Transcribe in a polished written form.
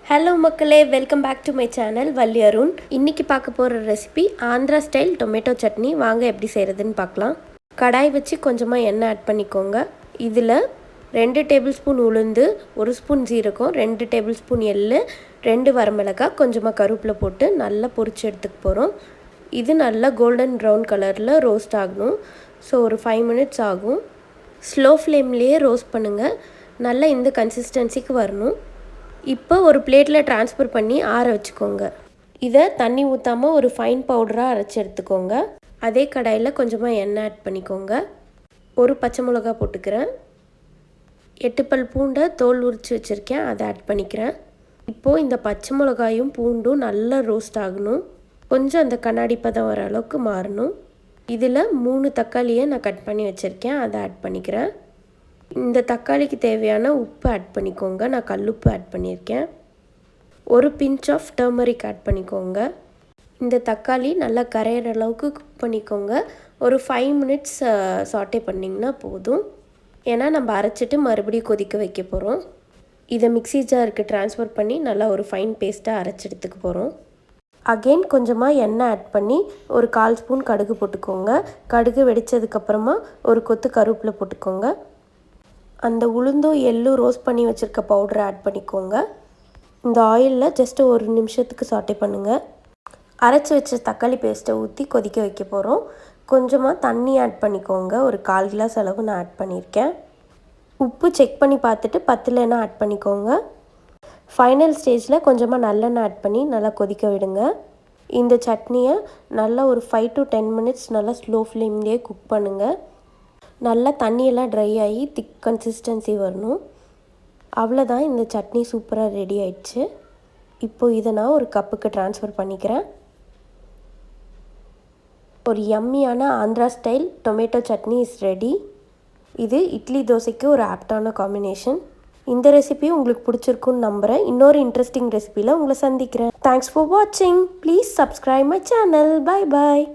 Hello மக்களே, welcome back to my channel Valli Arun. இன்றைக்கி பார்க்க போகிற recipe Andhra style tomato chutney. வாங்க எப்படி செய்கிறதுன்னு பார்க்கலாம். கடாய் வச்சு கொஞ்சமாக எண்ணெய் ஆட் பண்ணிக்கோங்க. இதில் 2 டேபிள் ஸ்பூன் உளுந்து, 1 ஸ்பூன் ஜீரகம், 2 டேபிள் ஸ்பூன் எள்ளு, 2 வரமிளகாய், கொஞ்சமாக கருவேப்பிலை போட்டு நல்லா பொரிச்சு எடுத்துக்க போகிறோம். இது நல்லா கோல்டன் ப்ரௌன் கலரில் ரோஸ்ட் ஆகணும். ஸோ ஒரு 5 மினிட்ஸ் ஆகும். ஸ்லோ ஃப்ளேம்லேயே ரோஸ்ட் பண்ணுங்கள். நல்லா இந்த கன்சிஸ்டன்சிக்கு வரணும். இப்போ ஒரு பிளேட்டில் ட்ரான்ஸ்ஃபர் பண்ணி ஆற வச்சுக்கோங்க. இதை தண்ணி ஊற்றாமல் ஒரு ஃபைன் பவுடராக அரைச்சி எடுத்துக்கோங்க. அதே கடாயில் கொஞ்சமாக எண்ணெய் ஆட் பண்ணிக்கோங்க. ஒரு பச்சை மிளகா போட்டுக்கிறேன். 8 பல் பூண்டை தோல் உரித்து வச்சுருக்கேன், அதை ஆட் பண்ணிக்கிறேன். இப்போது இந்த பச்சை மிளகாயும் பூண்டும் நல்லா ரோஸ்ட் ஆகணும். கொஞ்சம் அந்த கண்ணாடி பதம் வர அளவுக்கு மாறணும். இதில் 3 தக்காளியை நான் கட் பண்ணி வச்சுருக்கேன், அதை ஆட் பண்ணிக்கிறேன். இந்த தக்காளிக்கு தேவையான உப்பு ஆட் பண்ணிக்கோங்க. நான் கல்லுப்பு ஆட் பண்ணியிருக்கேன். ஒரு பிஞ்ச் ஆஃப் டர்மரிக் ஆட் பண்ணிக்கோங்க. இந்த தக்காளி நல்லா கரையிற அளவுக்கு குக் பண்ணிக்கோங்க. ஒரு 5 மினிட்ஸ் சாட்டே பண்ணிங்கன்னா போதும். ஏன்னா நம்ம அரைச்சிட்டு மறுபடியும் கொதிக்க வைக்க போகிறோம். இதை மிக்ஸி ஜாருக்கு ட்ரான்ஸ்ஃபர் பண்ணி நல்லா ஒரு ஃபைன் பேஸ்ட்டாக அரைச்சி எடுத்துக்க போகிறோம். அகெயின் கொஞ்சமாக எண்ணெய் ஆட் பண்ணி ஒரு 1/4 ஸ்பூன் கடுகு போட்டுக்கோங்க. கடுகு வெடித்ததுக்கப்புறமா ஒரு கொத்து கருவேப்பிலை போட்டுக்கோங்க. அந்த உளுந்தும் எள்ளும் ரோஸ்ட் பண்ணி வச்சுருக்க பவுடரை ஆட் பண்ணிக்கோங்க. இந்த ஆயிலில் ஜஸ்ட்டு 1 நிமிஷத்துக்கு சாட்டே பண்ணுங்கள். அரைச்சி வச்ச தக்காளி பேஸ்ட்டை ஊற்றி கொதிக்க வைக்க போகிறோம். கொஞ்சமாக தண்ணி ஆட் பண்ணிக்கோங்க. ஒரு 1/4 கிளாஸ் அளவு நான் ஆட் பண்ணியிருக்கேன். உப்பு செக் பண்ணி பார்த்துட்டு பத்தலைன்னா ஆட் பண்ணிக்கோங்க. ஃபைனல் ஸ்டேஜில் கொஞ்சமாக நல்லெண்ணெய் ஆட் பண்ணி நல்லா கொதிக்க விடுங்க. இந்த சட்னியை நல்லா ஒரு 5 to 10 மினிட்ஸ் நல்லா ஸ்லோ ஃப்ளேம்லேயே குக் பண்ணுங்கள். நல்லா தண்ணியெல்லாம் ட்ரை ஆகி திக் கன்சிஸ்டன்சி வரணும். அவ்வளோதான், இந்த சட்னி சூப்பராக ரெடி ஆயிடுச்சு. இப்போது இதை நான் ஒரு கப்புக்கு ட்ரான்ஸ்ஃபர் பண்ணிக்கிறேன். ஒரு யம்மியான Andhra style tomato chutney is ready. இது இட்லி தோசைக்கு ஒரு ஆப்டான காம்பினேஷன். இந்த ரெசிபி உங்களுக்கு பிடிச்சிருக்குன்னு நம்புகிறேன். இன்னொரு இன்ட்ரெஸ்டிங் ரெசிபியில் உங்களை சந்திக்கிறேன். தேங்க்ஸ் ஃபார் வாட்சிங். Please subscribe my channel. Bye bye.